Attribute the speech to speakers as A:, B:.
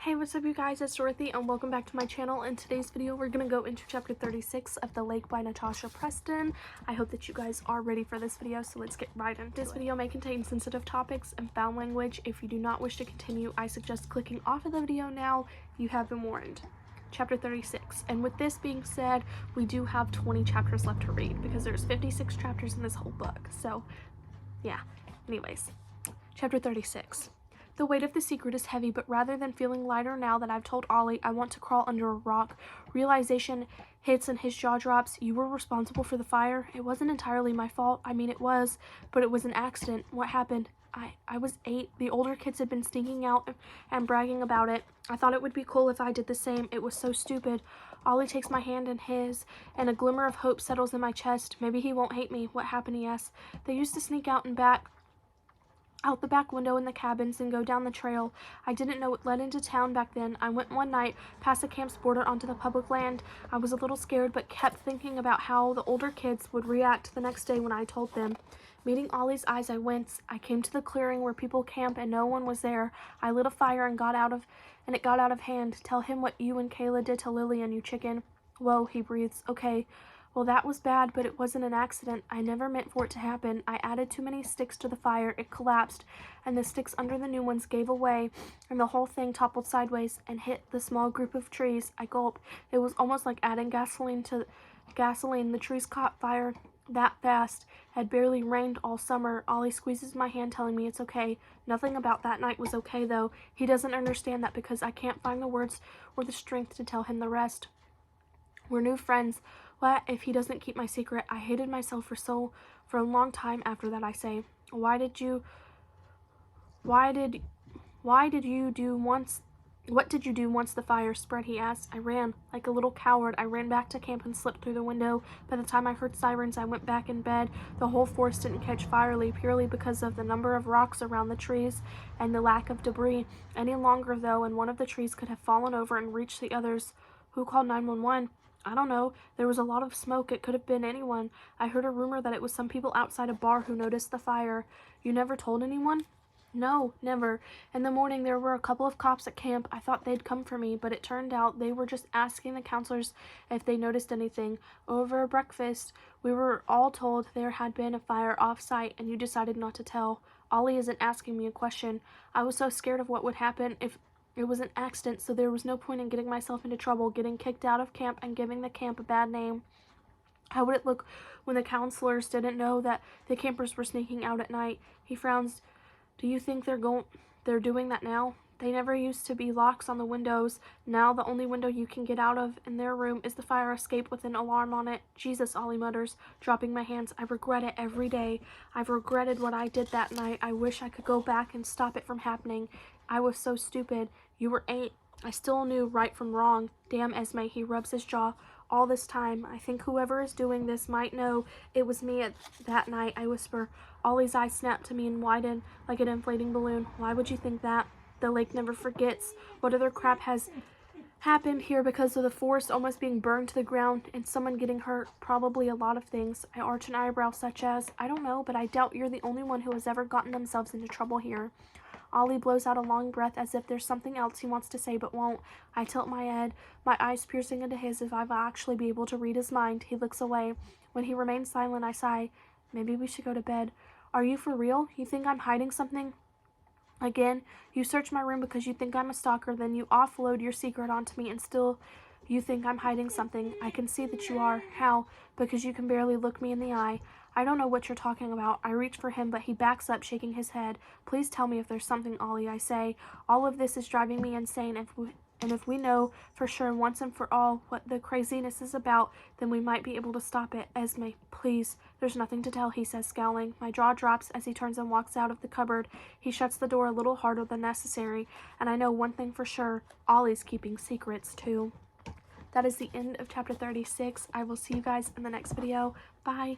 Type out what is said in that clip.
A: Hey, what's up you guys, it's Dorothy and welcome back to my channel. In today's video we're going to go into chapter 36 of The Lake by Natasha Preston. I hope that you guys are ready for this video, so let's get right into it. This video may contain sensitive topics and foul language. If you do not wish to continue, I suggest clicking off of the video now. You have been warned. Chapter 36. And with this being said, we do have 20 chapters left to read because there's 56 chapters in this whole book. So yeah, anyways. Chapter 36. The weight of the secret is heavy, but rather than feeling lighter now that I've told Ollie I want to crawl under a rock, realization hits and his jaw drops. You were responsible for the fire. It wasn't entirely my fault. I mean, it was, but it was an accident. What happened? I was 8. The older kids had been sneaking out and bragging about it. I thought it would be cool if I did the same. It was so stupid. Ollie takes my hand in his, and a glimmer of hope settles in my chest. Maybe he won't hate me. What happened? He asks. They used to sneak out the back window in the cabins and go down the trail. I didn't know it led into town back then. I went one night past the camp's border onto the public land. I was a little scared but kept thinking about how the older kids would react the next day when I told them. Meeting Ollie's eyes, I winced. I came to the clearing where people camp and no one was there. I lit a fire and it got out of hand. Tell him what you and Kayla did to Lillian, you chicken. Whoa, he breathes. Okay. Well, that was bad, but it wasn't an accident. I never meant for it to happen. I added too many sticks to the fire. It collapsed, and the sticks under the new ones gave away, and the whole thing toppled sideways and hit the small group of trees. I gulped. It was almost like adding gasoline to gasoline. The trees caught fire that fast. It had barely rained all summer. Ollie squeezes my hand, telling me it's okay. Nothing about that night was okay, though. He doesn't understand that because I can't find the words or the strength to tell him the rest. We're new friends. What if he doesn't keep my secret? I hated myself for a long time after that. I say, what did you do once the fire spread? He asked. I ran like a little coward. I ran back to camp and slipped through the window. By the time I heard sirens, I went back in bed. The whole forest didn't catch fire purely because of the number of rocks around the trees and the lack of debris. Any longer though, and one of the trees could have fallen over and reached the others. Who called 911? I don't know. There was a lot of smoke. It could have been anyone. I heard a rumor that it was some people outside a bar who noticed the fire. You never told anyone? No, never. In the morning, there were a couple of cops at camp. I thought they'd come for me, but it turned out they were just asking the counselors if they noticed anything. Over breakfast, we were all told there had been a fire off-site, and you decided not to tell. Ollie isn't asking me a question. I was so scared of what would happen if it was an accident, so there was no point in getting myself into trouble, getting kicked out of camp, and giving the camp a bad name. How would it look when the counselors didn't know that the campers were sneaking out at night? He frowns. Do you think they're doing that now? They never used to be locks on the windows. Now the only window you can get out of in their room is the fire escape with an alarm on it. Jesus, Ollie mutters, dropping my hands. I regret it every day. I've regretted what I did that night. I wish I could go back and stop it from happening. I was so stupid. You were 8. I still knew right from wrong. Damn, Esme, he rubs his jaw. All this time, I think whoever is doing this might know it was me that night, I whisper. Ollie's eyes snap to me and widen like an inflating balloon. Why would you think that? The lake never forgets. What other crap has happened here because of the forest almost being burned to the ground and someone getting hurt? Probably a lot of things. I arch an eyebrow such as, I don't know, but I doubt you're the only one who has ever gotten themselves into trouble here. Ollie blows out a long breath as if there's something else he wants to say but won't. I tilt my head, my eyes piercing into his if I'll actually be able to read his mind. He looks away. When he remains silent, I sigh. Maybe we should go to bed. Are you for real? You think I'm hiding something? Again, you search my room because you think I'm a stalker, then you offload your secret onto me and still you think I'm hiding something. I can see that you are. How? Because you can barely look me in the eye. I don't know what you're talking about. I reach for him, but he backs up, shaking his head. Please tell me if there's something, Ollie, I say. All of this is driving me insane, and if we know for sure once and for all what the craziness is about, then we might be able to stop it. Esme, please. There's nothing to tell, he says, scowling. My jaw drops as he turns and walks out of the cupboard. He shuts the door a little harder than necessary, and I know one thing for sure. Ollie's keeping secrets, too. That is the end of chapter 36. I will see you guys in the next video. Bye.